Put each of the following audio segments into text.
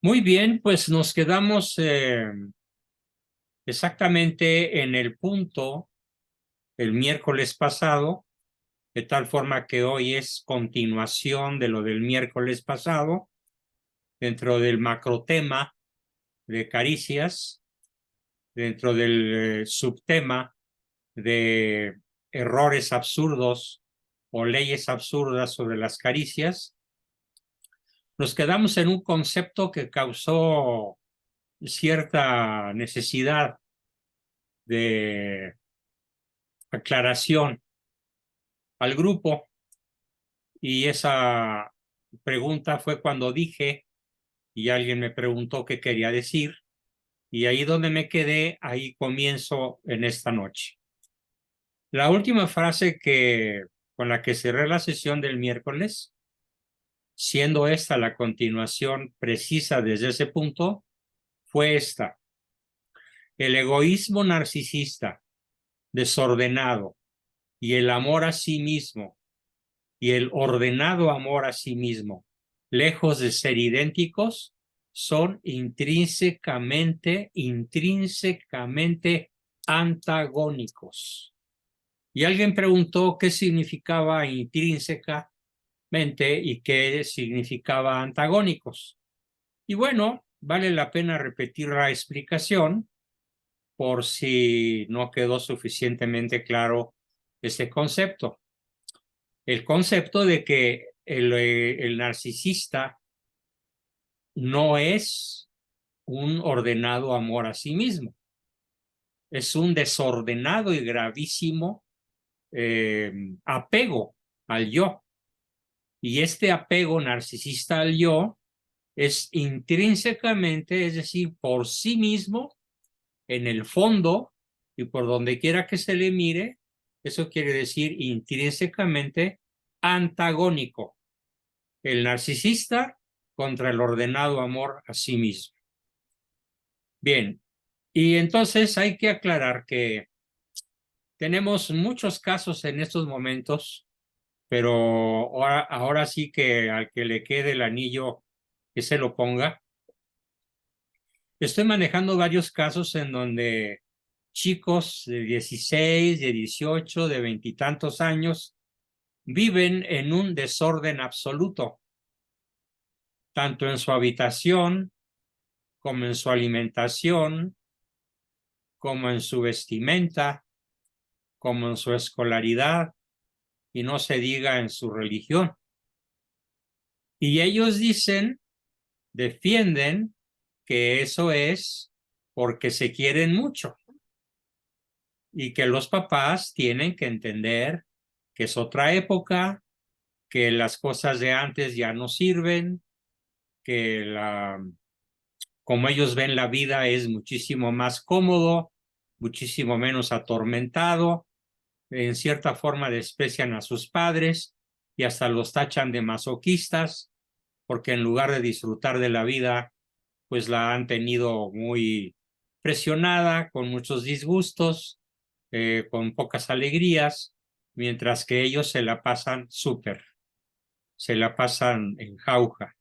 Muy bien, pues nos quedamos exactamente en el punto el miércoles pasado, de tal forma que hoy es continuación de lo del miércoles pasado, dentro del macrotema de caricias, dentro del subtema de errores absurdos o leyes absurdas sobre las caricias. Nos quedamos en un concepto que causó cierta necesidad de aclaración al grupo, y esa pregunta fue cuando dije y alguien me preguntó qué quería decir, y ahí donde me quedé, ahí comienzo en esta noche. La última frase con la que cerré la sesión del miércoles, siendo esta la continuación precisa desde ese punto, fue esta: el egoísmo narcisista, desordenado, y el amor a sí mismo y el ordenado amor a sí mismo, lejos de ser idénticos, son intrínsecamente antagónicos. Y alguien preguntó qué significaba intrínsecamente y qué significaba antagónicos. Y bueno, vale la pena repetir la explicación por si no quedó suficientemente claro este concepto. El concepto de que el narcisista no es un ordenado amor a sí mismo, es un desordenado y gravísimo apego al yo. Y este apego narcisista al yo es intrínsecamente, es decir, por sí mismo, en el fondo y por donde quiera que se le mire, eso quiere decir intrínsecamente antagónico. El narcisista contra el ordenado amor a sí mismo. Bien, y entonces hay que aclarar que tenemos muchos casos en estos momentos, pero ahora sí que al que le quede el anillo, que se lo ponga. Estoy manejando varios casos en donde chicos de 16, de 18, de veintitantos años viven en un desorden absoluto, tanto en su habitación como en su alimentación, como en su vestimenta, como en su escolaridad, y no se diga en su religión. Y ellos defienden que eso es porque se quieren mucho y que los papás tienen que entender que es otra época, que las cosas de antes ya no sirven, que como ellos ven la vida es muchísimo más cómodo, muchísimo menos atormentado. En cierta forma desprecian a sus padres y hasta los tachan de masoquistas, porque en lugar de disfrutar de la vida, pues la han tenido muy presionada, con muchos disgustos, con pocas alegrías, mientras que ellos se la pasan súper, se la pasan en jauja.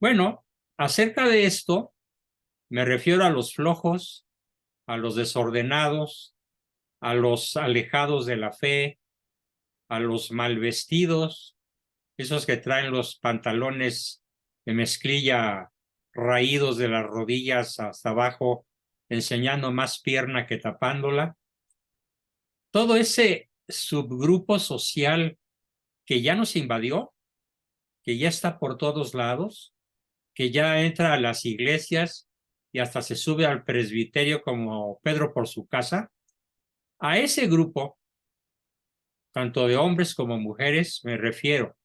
Bueno, acerca de esto, me refiero a los flojos, a los desordenados, a los alejados de la fe, a los mal vestidos, esos que traen los pantalones de mezclilla raídos de las rodillas hasta abajo, enseñando más pierna que tapándola. Todo ese subgrupo social que ya nos invadió, que ya está por todos lados, que ya entra a las iglesias y hasta se sube al presbiterio como Pedro por su casa. A ese grupo, tanto de hombres como mujeres, me refiero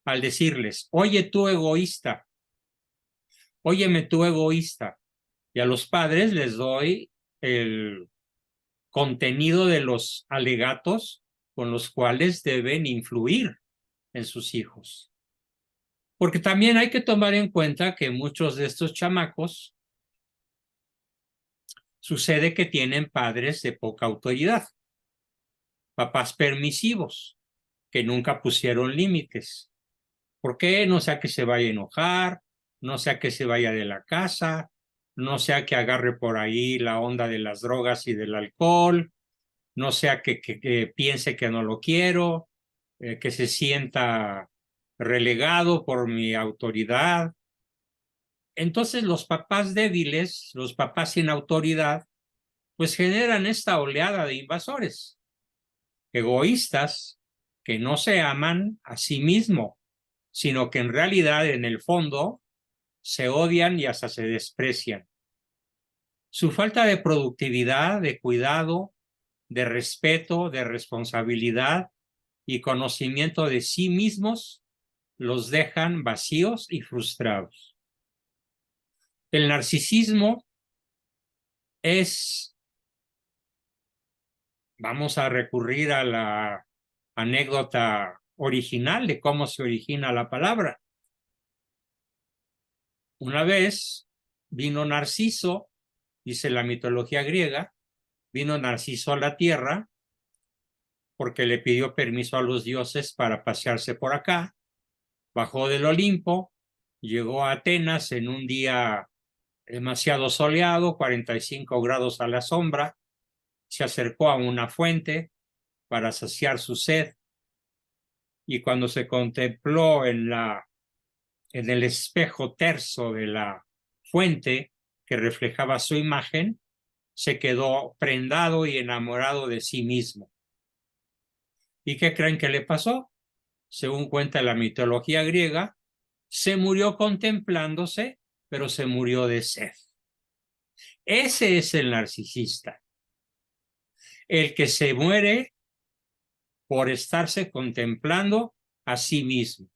al decirles: oye tú egoísta, óyeme tú egoísta. Y a los padres les doy el contenido de los alegatos con los cuales deben influir en sus hijos. Porque también hay que tomar en cuenta que muchos de estos chamacos sucede que tienen padres de poca autoridad, papás permisivos, que nunca pusieron límites. ¿Por qué? No sea que se vaya a enojar, no sea que se vaya de la casa, no sea que agarre por ahí la onda de las drogas y del alcohol, no sea que piense que no lo quiero, que se sienta relegado por mi autoridad. Entonces los papás débiles, los papás sin autoridad, pues generan esta oleada de invasores, egoístas, que no se aman a sí mismos, sino que en realidad en el fondo se odian y hasta se desprecian. Su falta de productividad, de cuidado, de respeto, de responsabilidad y conocimiento de sí mismos los dejan vacíos y frustrados. El narcisismo es, vamos a recurrir a la anécdota original de cómo se origina la palabra. Una vez vino Narciso, dice la mitología griega, vino Narciso a la tierra porque le pidió permiso a los dioses para pasearse por acá, bajó del Olimpo, llegó a Atenas en un día demasiado soleado, 45 grados a la sombra, se acercó a una fuente para saciar su sed y cuando se contempló en el espejo terso de la fuente que reflejaba su imagen, se quedó prendado y enamorado de sí mismo. ¿Y qué creen que le pasó? Según cuenta la mitología griega, se murió contemplándose, pero se murió de sed. Ese es el narcisista, el que se muere por estarse contemplando a sí mismo.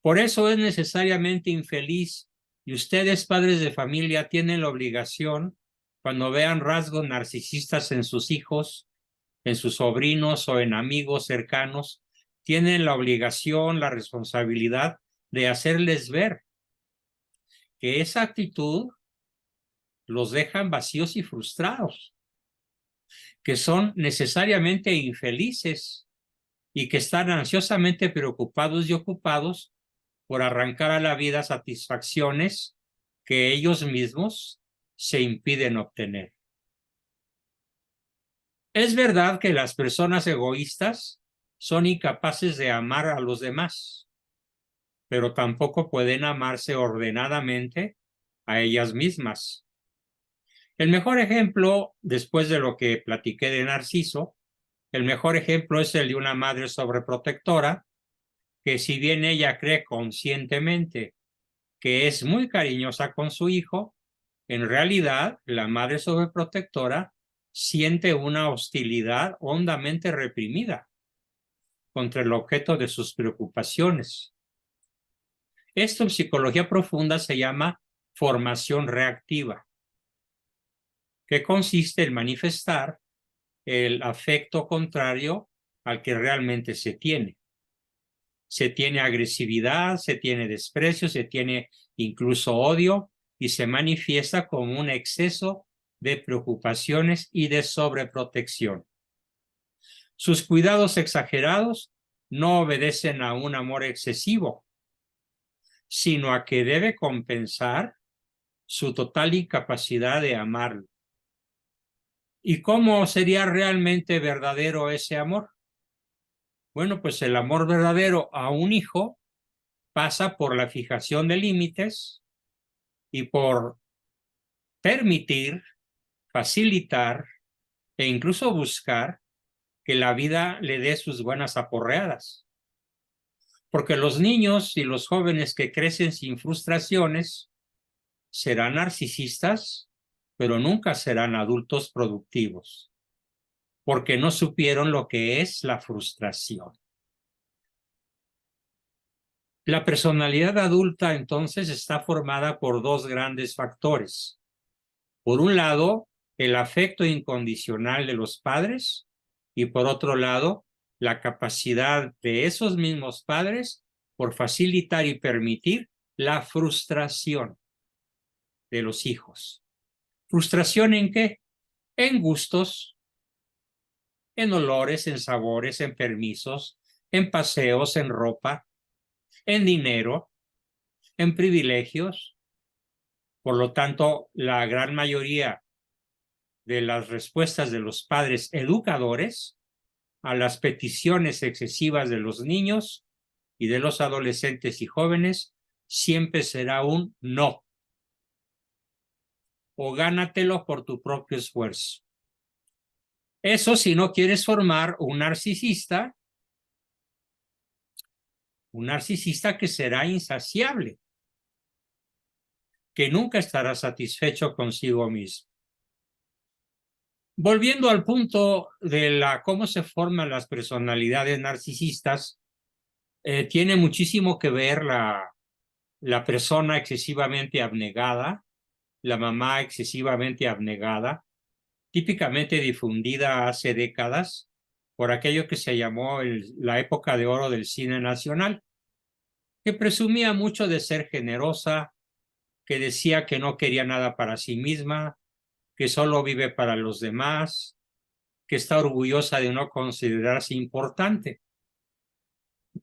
Por eso es necesariamente infeliz y ustedes, padres de familia, tienen la obligación, cuando vean rasgos narcisistas en sus hijos, en sus sobrinos o en amigos cercanos, tienen la obligación, la responsabilidad de hacerles ver que esa actitud los dejan vacíos y frustrados, que son necesariamente infelices y que están ansiosamente preocupados y ocupados por arrancar a la vida satisfacciones que ellos mismos se impiden obtener. Es verdad que las personas egoístas son incapaces de amar a los demás, pero tampoco pueden amarse ordenadamente a ellas mismas. El mejor ejemplo, después de lo que platiqué de Narciso, el mejor ejemplo es el de una madre sobreprotectora que, si bien ella cree conscientemente que es muy cariñosa con su hijo, en realidad la madre sobreprotectora siente una hostilidad hondamente reprimida contra el objeto de sus preocupaciones. Esto en psicología profunda se llama formación reactiva, que consiste en manifestar el afecto contrario al que realmente se tiene. Se tiene agresividad, se tiene desprecio, se tiene incluso odio y se manifiesta como un exceso de preocupaciones y de sobreprotección. Sus cuidados exagerados no obedecen a un amor excesivo, sino a que debe compensar su total incapacidad de amarlo. ¿Y cómo sería realmente verdadero ese amor? Bueno, pues el amor verdadero a un hijo pasa por la fijación de límites y por permitir, facilitar e incluso buscar que la vida le dé sus buenas aporreadas. Porque los niños y los jóvenes que crecen sin frustraciones serán narcisistas, pero nunca serán adultos productivos, porque no supieron lo que es la frustración. La personalidad adulta entonces está formada por dos grandes factores. Por un lado, el afecto incondicional de los padres y por otro lado, la capacidad de esos mismos padres por facilitar y permitir la frustración de los hijos. ¿Frustración en qué? En gustos, en olores, en sabores, en permisos, en paseos, en ropa, en dinero. en privilegios. Por lo tanto, la gran mayoría de las respuestas de los padres educadores a las peticiones excesivas de los niños y de los adolescentes y jóvenes siempre será un no. O gánatelo por tu propio esfuerzo. Eso si no quieres formar un narcisista que será insaciable, que nunca estará satisfecho consigo mismo. Volviendo al punto de cómo se forman las personalidades narcisistas, tiene muchísimo que ver la persona excesivamente abnegada, la mamá excesivamente abnegada, típicamente difundida hace décadas por aquello que se llamó la época de oro del cine nacional, que presumía mucho de ser generosa, que decía que no quería nada para sí misma, que solo vive para los demás, que está orgullosa de no considerarse importante.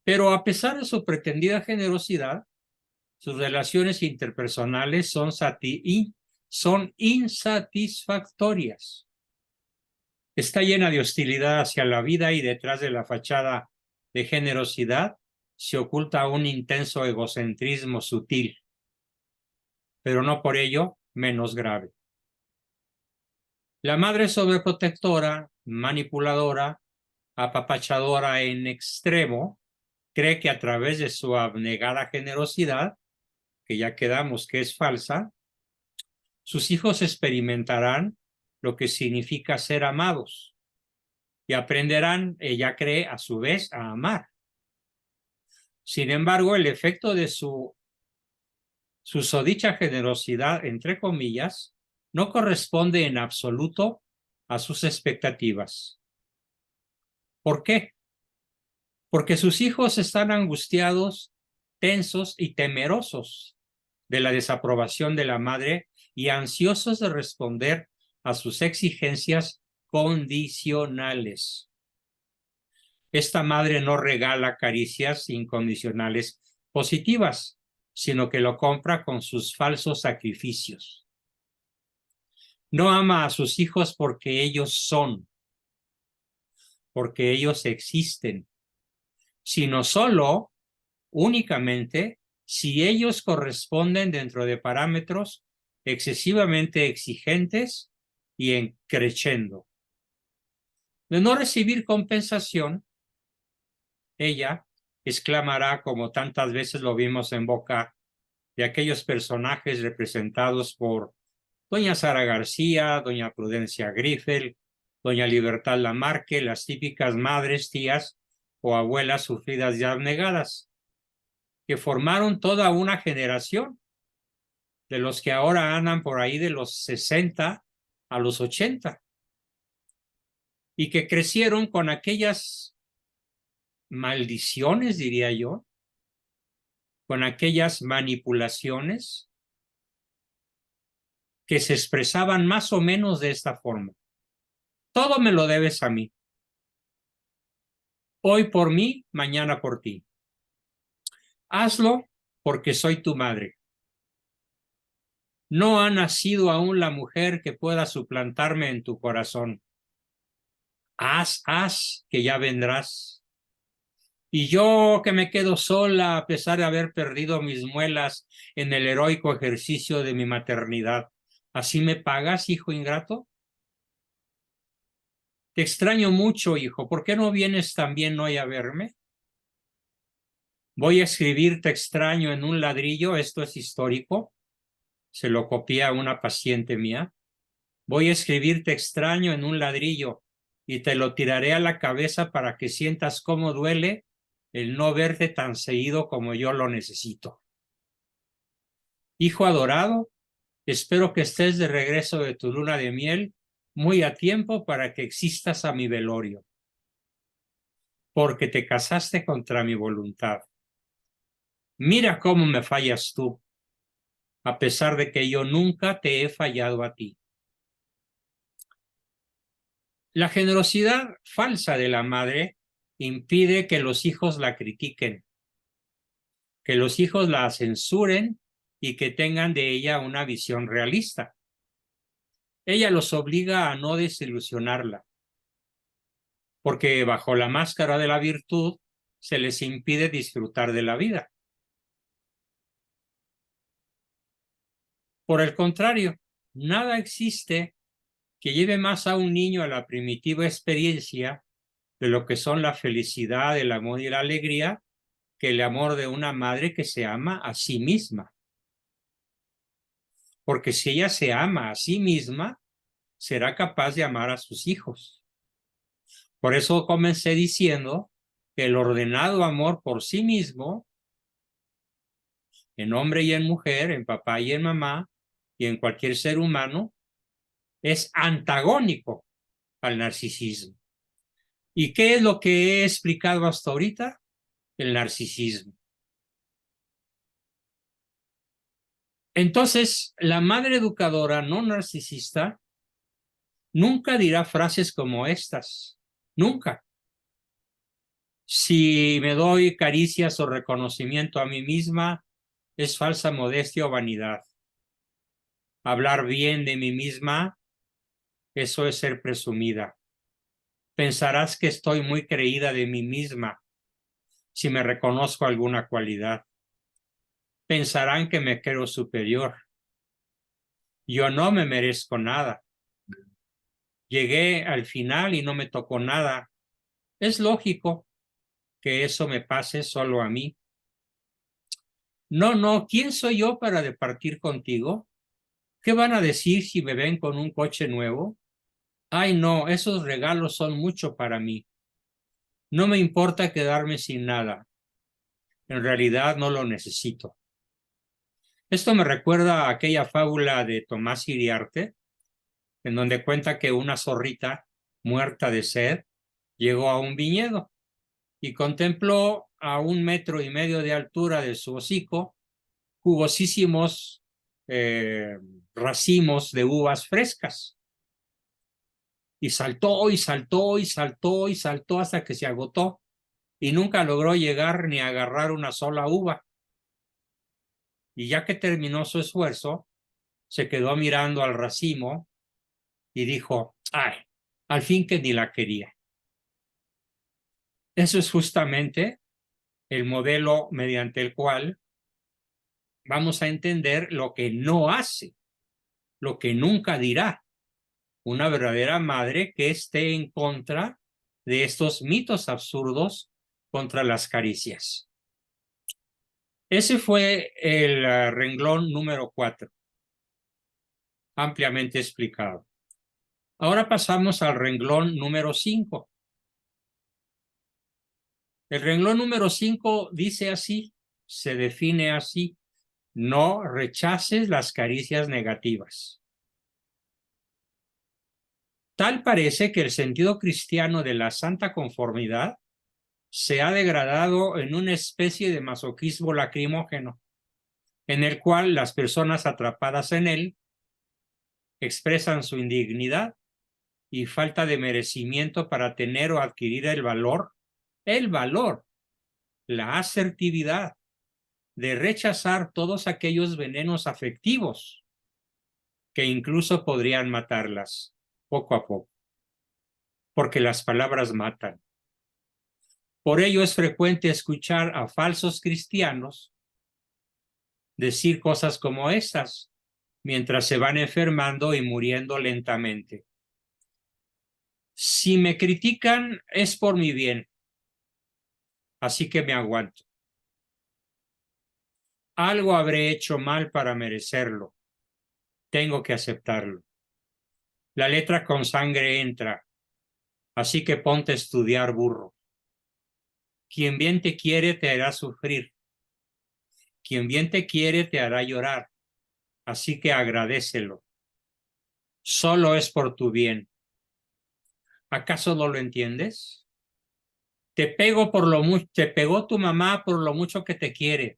Pero a pesar de su pretendida generosidad, sus relaciones interpersonales son insatisfactorias. Está llena de hostilidad hacia la vida y detrás de la fachada de generosidad se oculta un intenso egocentrismo sutil, pero no por ello menos grave. La madre sobreprotectora, manipuladora, apapachadora en extremo, cree que a través de su abnegada generosidad, que ya quedamos que es falsa, sus hijos experimentarán lo que significa ser amados y aprenderán, ella cree, a su vez, a amar. Sin embargo, el efecto de su susodicha generosidad, entre comillas, no corresponde en absoluto a sus expectativas. ¿Por qué? Porque sus hijos están angustiados, tensos y temerosos de la desaprobación de la madre y ansiosos de responder a sus exigencias condicionales. Esta madre no regala caricias incondicionales positivas, sino que lo compra con sus falsos sacrificios. No ama a sus hijos porque ellos son, porque ellos existen, sino solo, únicamente, si ellos corresponden dentro de parámetros excesivamente exigentes y en crescendo. De no recibir compensación, ella exclamará, como tantas veces lo vimos en boca de aquellos personajes representados por doña Sara García, doña Prudencia Grifel, doña Libertad Lamarque, las típicas madres, tías o abuelas sufridas y abnegadas, que formaron toda una generación de los que ahora andan por ahí de los 60 a los 80 y que crecieron con aquellas maldiciones, diría yo, con aquellas manipulaciones que se expresaban más o menos de esta forma. Todo me lo debes a mí. Hoy por mí, mañana por ti. Hazlo porque soy tu madre. No ha nacido aún la mujer que pueda suplantarme en tu corazón. Haz, que ya vendrás. Y yo que me quedo sola a pesar de haber perdido mis muelas en el heroico ejercicio de mi maternidad. ¿Así me pagas, hijo ingrato? Te extraño mucho, hijo. ¿Por qué no vienes también hoy a verme? Voy a escribir te extraño en un ladrillo, esto es histórico. Se lo copié a una paciente mía. Voy a escribir te extraño en un ladrillo y te lo tiraré a la cabeza para que sientas cómo duele el no verte tan seguido como yo lo necesito. Hijo adorado, espero que estés de regreso de tu luna de miel muy a tiempo para que existas a mi velorio, porque te casaste contra mi voluntad. Mira cómo me fallas tú, a pesar de que yo nunca te he fallado a ti. La generosidad falsa de la madre impide que los hijos la critiquen, que los hijos la censuren y que tengan de ella una visión realista. Ella los obliga a no desilusionarla, porque bajo la máscara de la virtud se les impide disfrutar de la vida. Por el contrario, nada existe que lleve más a un niño a la primitiva experiencia de lo que son la felicidad, el amor y la alegría, que el amor de una madre que se ama a sí misma. Porque si ella se ama a sí misma, será capaz de amar a sus hijos. Por eso comencé diciendo que el ordenado amor por sí mismo, en hombre y en mujer, en papá y en mamá, y en cualquier ser humano, es antagónico al narcisismo. ¿Y qué es lo que he explicado hasta ahorita? El narcisismo. Entonces, la madre educadora no narcisista nunca dirá frases como estas. Nunca. Si me doy caricias o reconocimiento a mí misma, es falsa modestia o vanidad. Hablar bien de mí misma, eso es ser presumida. Pensarás que estoy muy creída de mí misma si me reconozco alguna cualidad. Pensarán que me creo superior. Yo no me merezco nada. Llegué al final y no me tocó nada. Es lógico que eso me pase solo a mí. No, ¿quién soy yo para departir contigo? ¿Qué van a decir si me ven con un coche nuevo? Ay, no, esos regalos son mucho para mí. No me importa quedarme sin nada. En realidad no lo necesito. Esto me recuerda a aquella fábula de Tomás Iriarte, en donde cuenta que una zorrita, muerta de sed, llegó a un viñedo y contempló a 1,5 metros de altura de su hocico jugosísimos racimos de uvas frescas. Y saltó y saltó y saltó y saltó hasta que se agotó y nunca logró llegar ni agarrar una sola uva. Y ya que terminó su esfuerzo, se quedó mirando al racimo y dijo, ay, al fin que ni la quería. Eso es justamente el modelo mediante el cual vamos a entender lo que no hace, lo que nunca dirá una verdadera madre que esté en contra de estos mitos absurdos contra las caricias. Ese fue el renglón número 4, ampliamente explicado. Ahora pasamos al renglón número 5. El renglón número 5 dice así, se define así: no rechaces las caricias negativas. Tal parece que el sentido cristiano de la santa conformidad se ha degradado en una especie de masoquismo lacrimógeno, en el cual las personas atrapadas en él expresan su indignidad y falta de merecimiento para tener o adquirir el valor, la asertividad de rechazar todos aquellos venenos afectivos que incluso podrían matarlas poco a poco, porque las palabras matan. Por ello es frecuente escuchar a falsos cristianos decir cosas como estas mientras se van enfermando y muriendo lentamente. Si me critican es por mi bien, así que me aguanto. Algo habré hecho mal para merecerlo. Tengo que aceptarlo. La letra con sangre entra, así que ponte a estudiar, burro. Quien bien te quiere te hará sufrir. Quien bien te quiere te hará llorar, así que agradécelo. Solo es por tu bien. ¿Acaso no lo entiendes? Te pegó tu mamá por lo mucho que te quiere.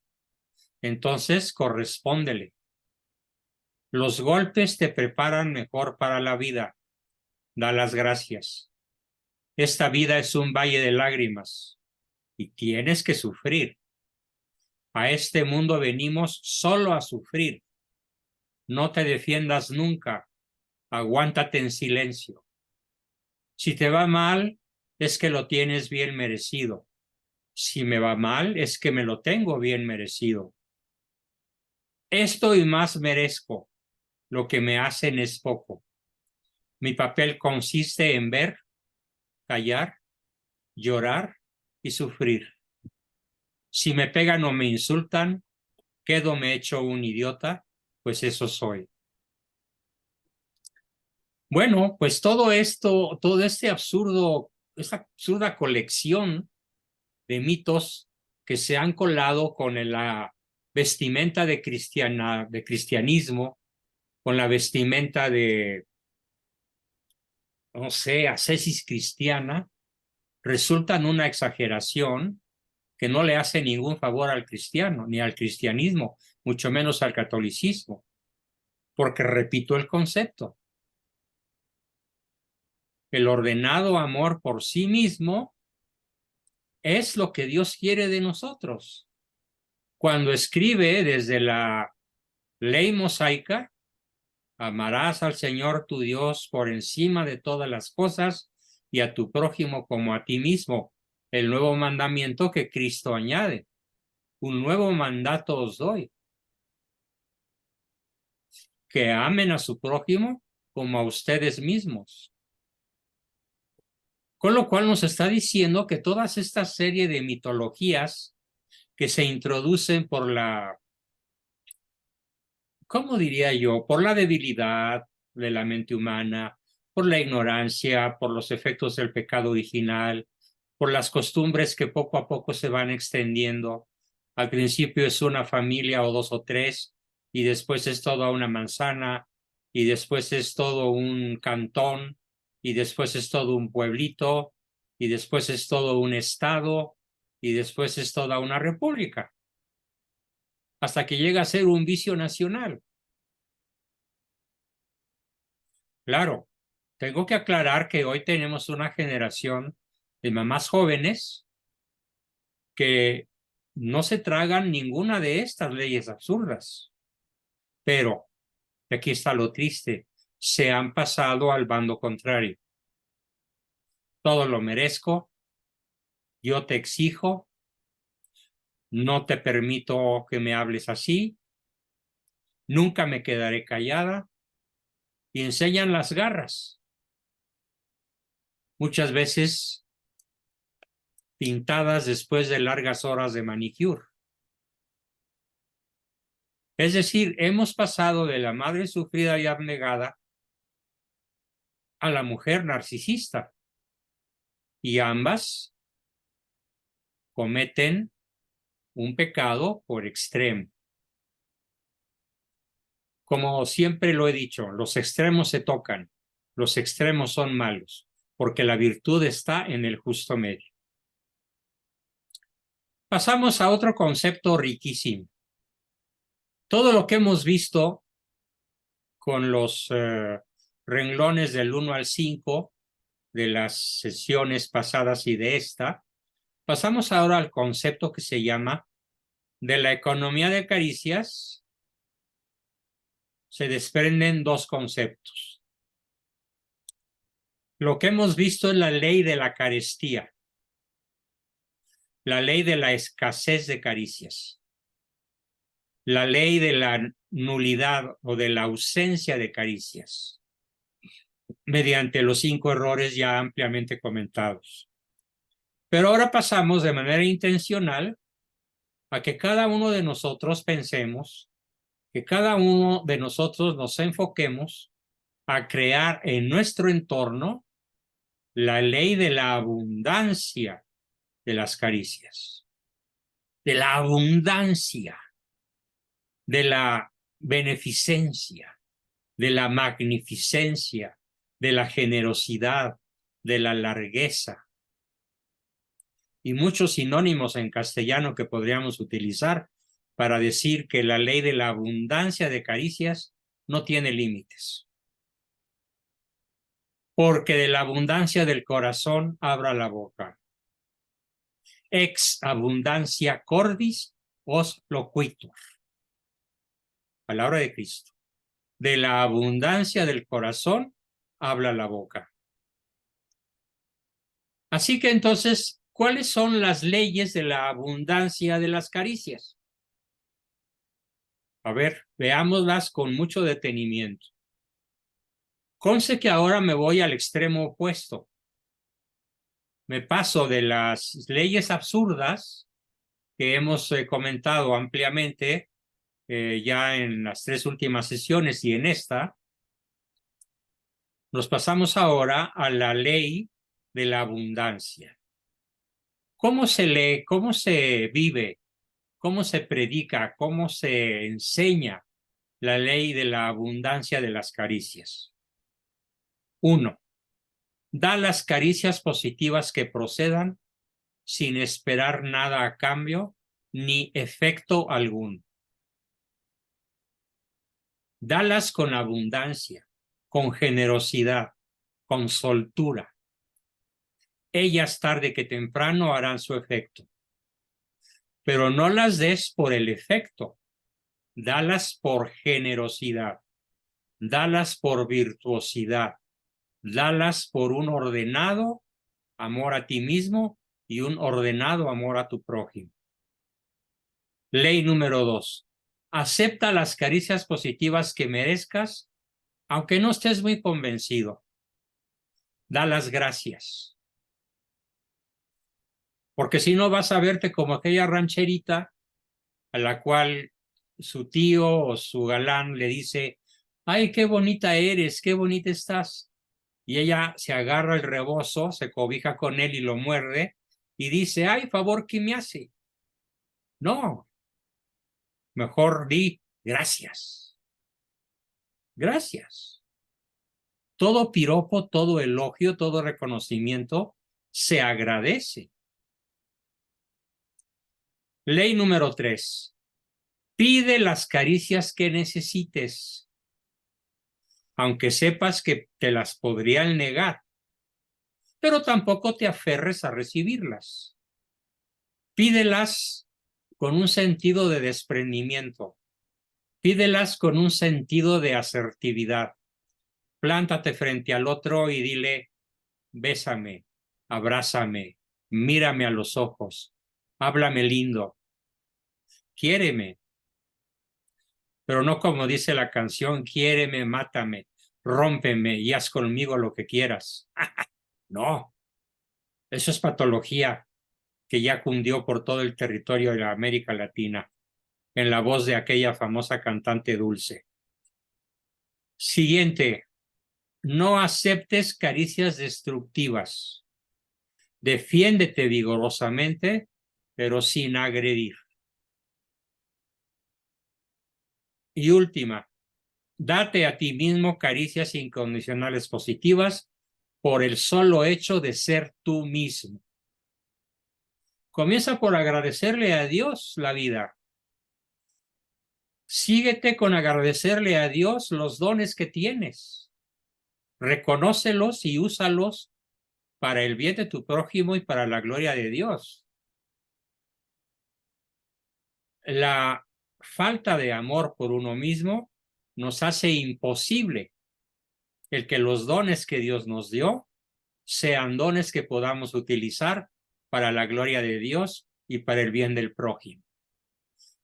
Entonces correspóndele. Los golpes te preparan mejor para la vida. Da las gracias. Esta vida es un valle de lágrimas y tienes que sufrir. A este mundo venimos solo a sufrir. No te defiendas nunca. Aguántate en silencio. Si te va mal, es que lo tienes bien merecido. Si me va mal, es que me lo tengo bien merecido. Esto y más merezco. Lo que me hacen es poco. Mi papel consiste en ver, callar, llorar y sufrir. Si me pegan o me insultan, quedo me hecho un idiota, pues eso soy. Bueno, pues todo esto, todo este absurdo, esta absurda colección de mitos que se han colado con la vestimenta de cristianismo, con la vestimenta de, no sé, ascesis cristiana, resultan una exageración que no le hace ningún favor al cristiano, ni al cristianismo, mucho menos al catolicismo, porque repito el concepto. El ordenado amor por sí mismo es lo que Dios quiere de nosotros. Cuando escribe desde la ley mosaica, amarás al Señor tu Dios por encima de todas las cosas y a tu prójimo como a ti mismo, el nuevo mandamiento que Cristo añade. Un nuevo mandato os doy, que amen a su prójimo como a ustedes mismos. Con lo cual nos está diciendo que todas esta serie de mitologías que se introducen por la, ¿cómo diría yo? Por la debilidad de la mente humana, por la ignorancia, por los efectos del pecado original, por las costumbres que poco a poco se van extendiendo. Al principio es una familia o dos o tres, y después es toda una manzana, y después es todo un cantón, y después es todo un pueblito, y después es todo un estado, y después es toda una república, hasta que llega a ser un vicio nacional. Claro, tengo que aclarar que hoy tenemos una generación de mamás jóvenes que no se tragan ninguna de estas leyes absurdas. Pero, aquí está lo triste, se han pasado al bando contrario. Todo lo merezco, yo te exijo, no te permito que me hables así, nunca me quedaré callada, y enseñan las garras. Muchas veces pintadas después de largas horas de manicure. Es decir, hemos pasado de la madre sufrida y abnegada a la mujer narcisista, y ambas cometen un pecado por extremo. Como siempre lo he dicho, los extremos se tocan, los extremos son malos, porque la virtud está en el justo medio. Pasamos a otro concepto riquísimo. Todo lo que hemos visto con los renglones del 1 al 5 de las sesiones pasadas y de esta, pasamos ahora al concepto que se llama de la economía de caricias. Se desprenden dos conceptos. Lo que hemos visto es la ley de la carestía, la ley de la escasez de caricias, la ley de la nulidad o de la ausencia de caricias, mediante los 5 errores ya ampliamente comentados. Pero ahora pasamos de manera intencional a que cada uno de nosotros pensemos, que cada uno de nosotros nos enfoquemos a crear en nuestro entorno la ley de la abundancia de las caricias, de la abundancia, de la beneficencia, de la magnificencia, de la generosidad, de la largueza, y muchos sinónimos en castellano que podríamos utilizar para decir que la ley de la abundancia de caricias no tiene límites. Porque de la abundancia del corazón abra la boca. Ex abundancia cordis os loquitur. Palabra de Cristo. De la abundancia del corazón habla la boca. Así que entonces, ¿cuáles son las leyes de la abundancia de las caricias? A ver, veámoslas con mucho detenimiento. Conste que ahora me voy al extremo opuesto. Me paso de las leyes absurdas que hemos comentado ampliamente ya en las 3 últimas sesiones y en esta. Nos pasamos ahora a la ley de la abundancia. ¿Cómo se lee, cómo se vive, cómo se predica, cómo se enseña la ley de la abundancia de las caricias? 1. Da las caricias positivas que procedan sin esperar nada a cambio ni efecto alguno. Dalas con abundancia, con generosidad, con soltura. Ellas tarde que temprano harán su efecto. Pero no las des por el efecto, dalas por generosidad, dalas por virtuosidad, dalas por un ordenado amor a ti mismo y un ordenado amor a tu prójimo. Ley número 2. Acepta las caricias positivas que merezcas, aunque no estés muy convencido. Da las gracias. Porque si no vas a verte como aquella rancherita a la cual su tío o su galán le dice, ay, qué bonita eres, qué bonita estás. Y ella se agarra el rebozo, se cobija con él y lo muerde y dice, ay, favor, ¿qué me hace? No, mejor di gracias. Gracias. Todo piropo, todo elogio, todo reconocimiento se agradece. Ley número 3. Pide las caricias que necesites, aunque sepas que te las podrían negar, pero tampoco te aferres a recibirlas. Pídelas con un sentido de desprendimiento. Pídelas con un sentido de asertividad. Plántate frente al otro y dile, bésame, abrázame, mírame a los ojos, háblame lindo, quiéreme. Pero no como dice la canción, quiéreme, mátame, rómpeme y haz conmigo lo que quieras. No, eso es patología que ya cundió por todo el territorio de la América Latina, en la voz de aquella famosa cantante Dulce. Siguiente, no aceptes caricias destructivas. Defiéndete vigorosamente, pero sin agredir. Y última, date a ti mismo caricias incondicionales positivas por el solo hecho de ser tú mismo. Comienza por agradecerle a Dios la vida. Síguete con agradecerle a Dios los dones que tienes. Reconócelos y úsalos para el bien de tu prójimo y para la gloria de Dios. La falta de amor por uno mismo nos hace imposible el que los dones que Dios nos dio sean dones que podamos utilizar para la gloria de Dios y para el bien del prójimo.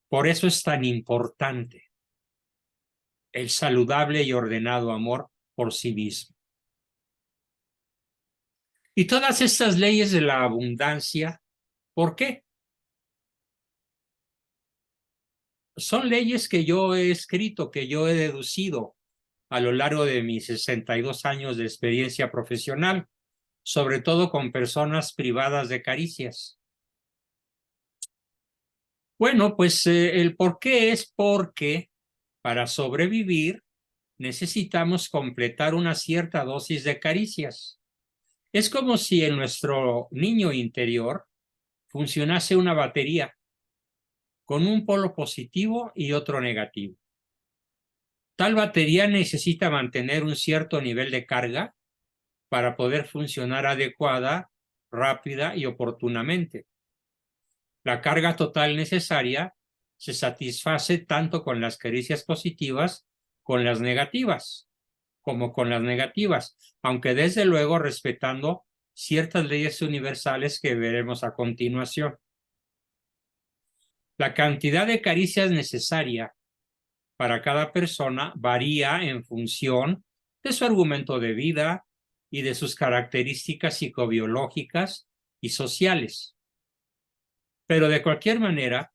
Por eso es tan importante el saludable y ordenado amor por sí mismo. Y todas estas leyes de la abundancia, ¿por qué? Son leyes que yo he escrito, que yo he deducido a lo largo de mis 62 años de experiencia profesional, sobre todo con personas privadas de caricias. Bueno, pues el por qué es porque para sobrevivir necesitamos completar una cierta dosis de caricias. Es como si en nuestro niño interior funcionase una batería con un polo positivo y otro negativo. Tal batería necesita mantener un cierto nivel de carga para poder funcionar adecuada, rápida y oportunamente. La carga total necesaria se satisface tanto con las caricias positivas con las negativas, como con las negativas, aunque desde luego respetando ciertas leyes universales que veremos a continuación. La cantidad de caricias necesaria para cada persona varía en función de su argumento de vida y de sus características psicobiológicas y sociales. Pero de cualquier manera,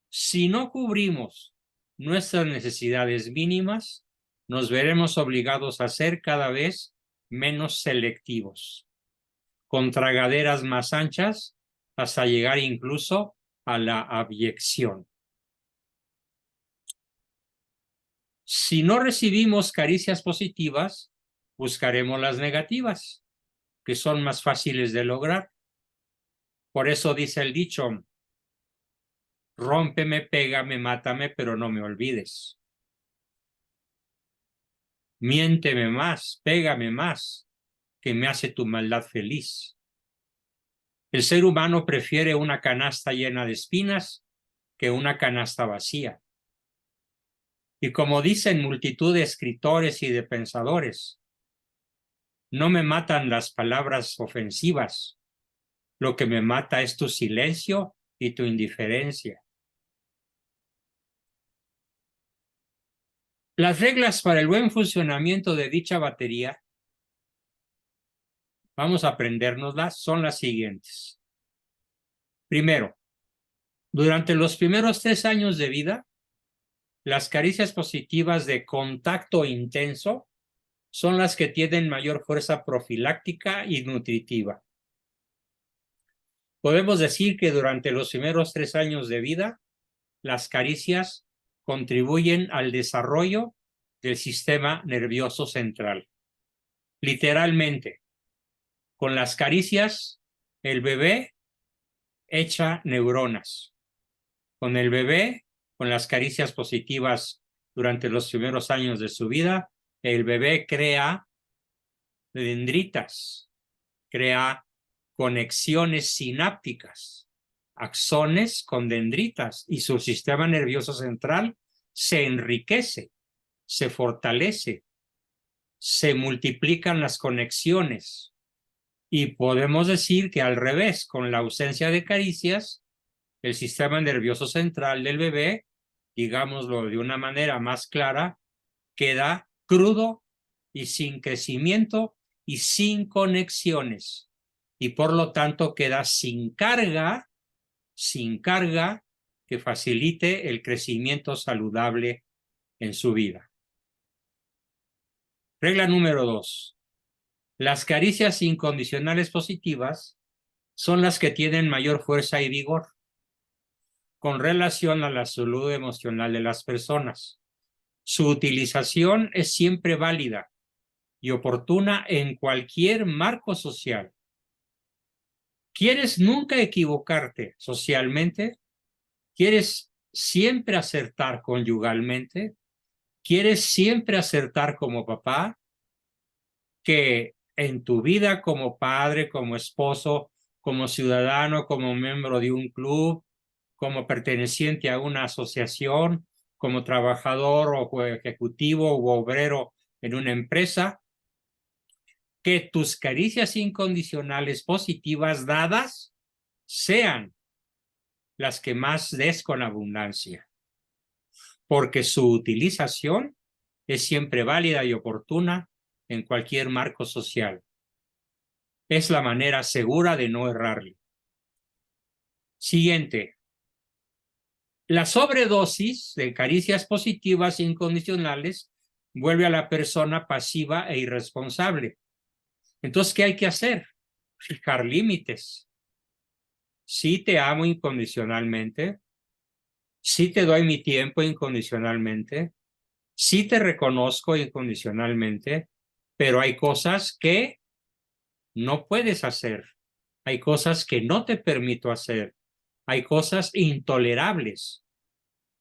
si no cubrimos nuestras necesidades mínimas, nos veremos obligados a ser cada vez menos selectivos, con tragaderas más anchas hasta llegar incluso a la abyección. Si no recibimos caricias positivas, buscaremos las negativas, que son más fáciles de lograr. Por eso dice el dicho, rómpeme, pégame, mátame, pero no me olvides. Miénteme más, pégame más, que me hace tu maldad feliz. El ser humano prefiere una canasta llena de espinas que una canasta vacía. Y como dicen multitud de escritores y de pensadores, no me matan las palabras ofensivas, lo que me mata es tu silencio y tu indiferencia. Las reglas para el buen funcionamiento de dicha batería, vamos a aprendérnoslas, son las siguientes. Primero, durante los primeros 3 años de vida, las caricias positivas de contacto intenso son las que tienen mayor fuerza profiláctica y nutritiva. Podemos decir que durante los primeros 3 años de vida, las caricias contribuyen al desarrollo del sistema nervioso central. Literalmente, con las caricias, el bebé echa neuronas. Con el bebé, con las caricias positivas durante los primeros años de su vida, el bebé crea dendritas, crea conexiones sinápticas, axones con dendritas, y su sistema nervioso central se enriquece, se fortalece, se multiplican las conexiones. Y podemos decir que al revés, con la ausencia de caricias, el sistema nervioso central del bebé, digámoslo de una manera más clara, queda crudo y sin crecimiento y sin conexiones. Y por lo tanto queda sin carga que facilite el crecimiento saludable en su vida. Regla número 2. Las caricias incondicionales positivas son las que tienen mayor fuerza y vigor con relación a la salud emocional de las personas. Su utilización es siempre válida y oportuna en cualquier marco social. ¿Quieres nunca equivocarte socialmente? ¿Quieres siempre acertar conyugalmente? ¿Quieres siempre acertar como papá? Que en tu vida como padre, como esposo, como ciudadano, como miembro de un club, como perteneciente a una asociación, como trabajador o ejecutivo u obrero en una empresa, que tus caricias incondicionales positivas dadas sean las que más des con abundancia, porque su utilización es siempre válida y oportuna en cualquier marco social. Es la manera segura de no errarle. Siguiente. La sobredosis de caricias positivas e incondicionales vuelve a la persona pasiva e irresponsable. Entonces, ¿qué hay que hacer? Fijar límites. Sí te amo incondicionalmente, sí te doy mi tiempo incondicionalmente, sí te reconozco incondicionalmente, pero hay cosas que no puedes hacer, hay cosas que no te permito hacer, hay cosas intolerables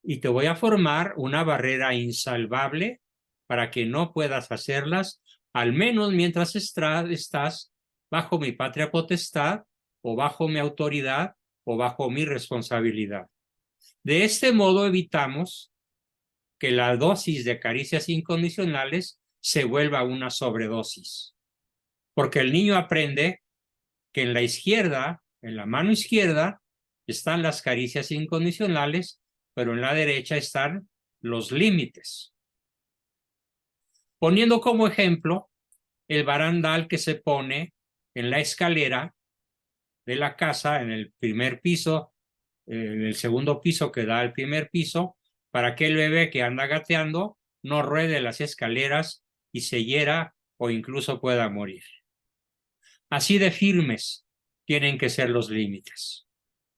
y te voy a formar una barrera insalvable para que no puedas hacerlas, al menos mientras estás bajo mi patria potestad o bajo mi autoridad o bajo mi responsabilidad. De este modo evitamos que la dosis de caricias incondicionales se vuelva una sobredosis, porque el niño aprende que en la izquierda, en la mano izquierda, están las caricias incondicionales, pero en la derecha están los límites. Poniendo como ejemplo el barandal que se pone en la escalera de la casa, en el primer piso, en el segundo piso que da al primer piso, para que el bebé que anda gateando no ruede las escaleras y se hiera o incluso pueda morir. Así de firmes tienen que ser los límites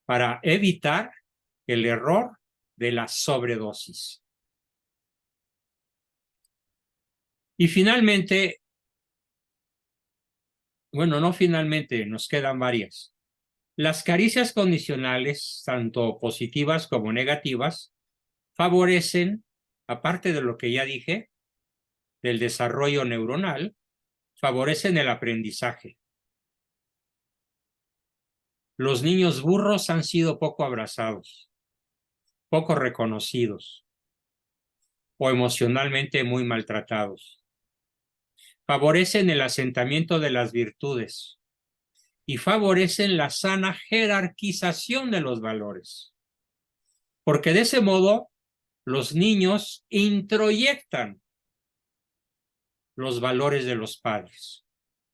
para evitar el error de la sobredosis. Y finalmente, bueno, no finalmente, nos quedan varias. Las caricias condicionales, tanto positivas como negativas, favorecen, aparte de lo que ya dije, del desarrollo neuronal, favorecen el aprendizaje. Los niños burros han sido poco abrazados, poco reconocidos o emocionalmente muy maltratados. Favorecen el asentamiento de las virtudes y favorecen la sana jerarquización de los valores. Porque de ese modo los niños introyectan los valores de los padres.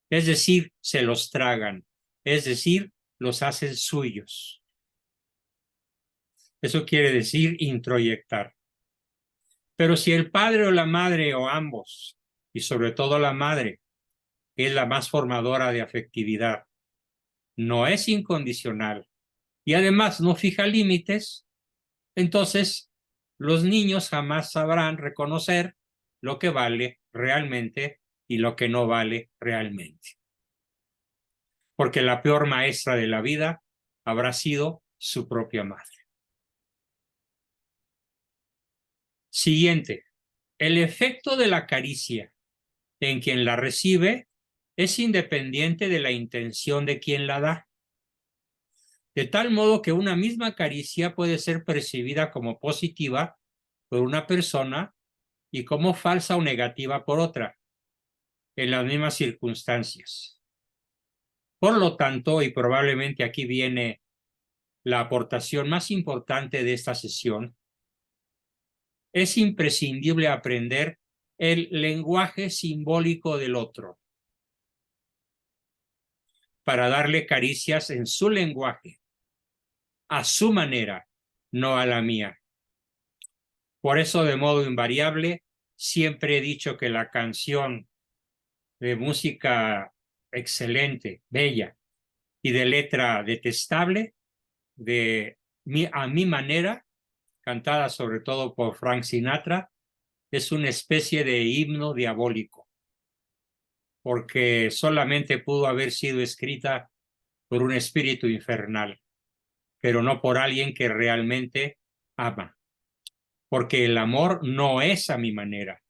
Es decir, se los tragan. Es decir, los hacen suyos. Eso quiere decir introyectar. Pero si el padre o la madre o ambos, y sobre todo la madre, es la más formadora de afectividad, no es incondicional y además no fija límites, entonces los niños jamás sabrán reconocer lo que vale realmente y lo que no vale realmente. Porque la peor maestra de la vida habrá sido su propia madre. Siguiente. El efecto de la caricia en quien la recibe es independiente de la intención de quien la da. De tal modo que una misma caricia puede ser percibida como positiva por una persona y como falsa o negativa por otra, en las mismas circunstancias. Por lo tanto, y probablemente aquí viene la aportación más importante de esta sesión, es imprescindible aprender el lenguaje simbólico del otro para darle caricias en su lenguaje, a su manera, no a la mía. Por eso, de modo invariable, siempre he dicho que la canción de música excelente, bella y de letra detestable, a mi manera, cantada sobre todo por Frank Sinatra, es una especie de himno diabólico, porque solamente pudo haber sido escrita por un espíritu infernal, pero no por alguien que realmente ama, porque el amor no es a mi manera,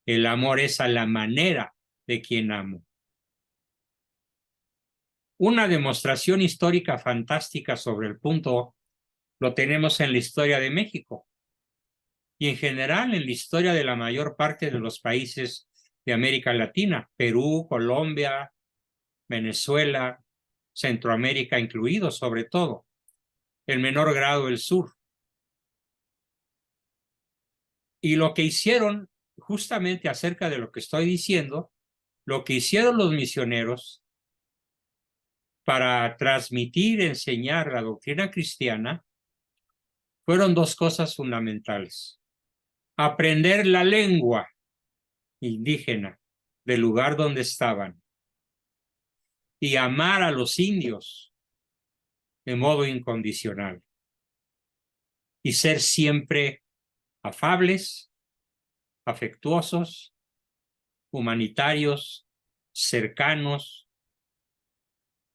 el amor es a la manera de quien amo. Una demostración histórica fantástica sobre el punto lo tenemos en la historia de México y en general en la historia de la mayor parte de los países de América Latina, Perú, Colombia, Venezuela, Centroamérica incluido sobre todo, en menor grado el sur. Y lo que hicieron, justamente acerca de lo que estoy diciendo, lo que hicieron los misioneros para transmitir, enseñar la doctrina cristiana, fueron dos cosas fundamentales. Aprender la lengua indígena del lugar donde estaban y amar a los indios de modo incondicional y ser siempre afables, afectuosos, humanitarios, cercanos,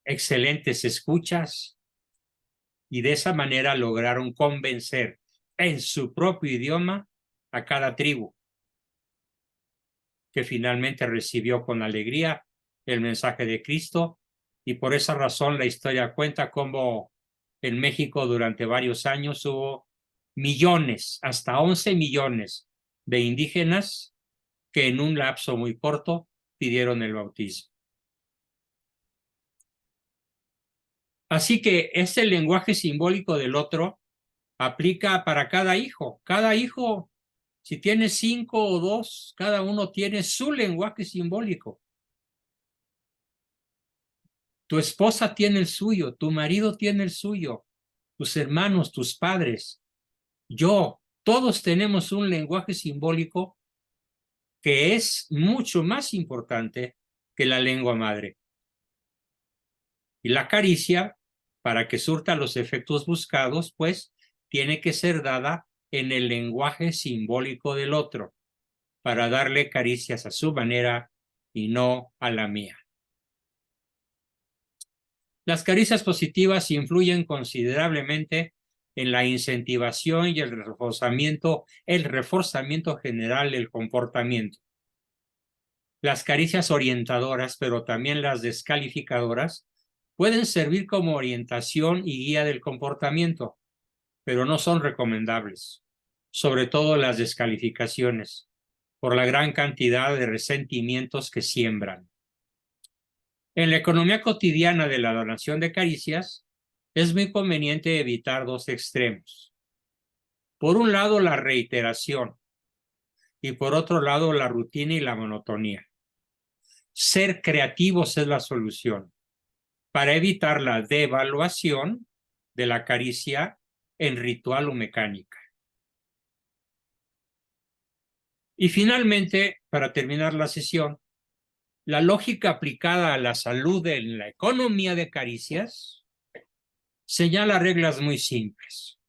excelentes escuchas, y de esa manera lograron convencer en su propio idioma a cada tribu que finalmente recibió con alegría el mensaje de Cristo, y por esa razón la historia cuenta cómo En México durante varios años hubo millones, hasta 11 millones de indígenas que en un lapso muy corto pidieron el bautismo. Así que ese lenguaje simbólico del otro aplica para cada hijo. Cada hijo, si tiene 5 o 2, cada uno tiene su lenguaje simbólico. Tu esposa tiene el suyo, tu marido tiene el suyo, tus hermanos, tus padres, yo, todos tenemos un lenguaje simbólico que es mucho más importante que la lengua madre. Y la caricia, para que surta los efectos buscados, pues tiene que ser dada en el lenguaje simbólico del otro, para darle caricias a su manera y no a la mía. Las caricias positivas influyen considerablemente en la incentivación y el reforzamiento general del comportamiento. Las caricias orientadoras, pero también las descalificadoras, pueden servir como orientación y guía del comportamiento, pero no son recomendables, sobre todo las descalificaciones, por la gran cantidad de resentimientos que siembran. En la economía cotidiana de la donación de caricias, es muy conveniente evitar dos extremos. Por un lado, la reiteración, y por otro lado, la rutina y la monotonía. Ser creativos es la solución para evitar la devaluación de la caricia en ritual o mecánica. Y finalmente, para terminar la sesión, la lógica aplicada a la salud en la economía de caricias señala reglas muy simples.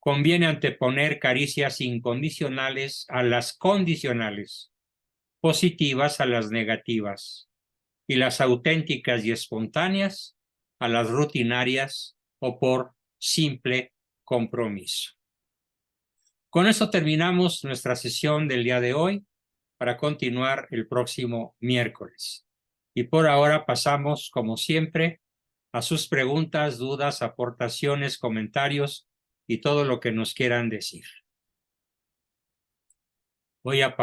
Conviene anteponer caricias incondicionales a las condicionales, positivas a las negativas, y las auténticas y espontáneas a las rutinarias o por simple compromiso. Con eso terminamos nuestra sesión del día de hoy para continuar el próximo miércoles. Y por ahora pasamos, como siempre, a sus preguntas, dudas, aportaciones, comentarios y todo lo que nos quieran decir. Voy a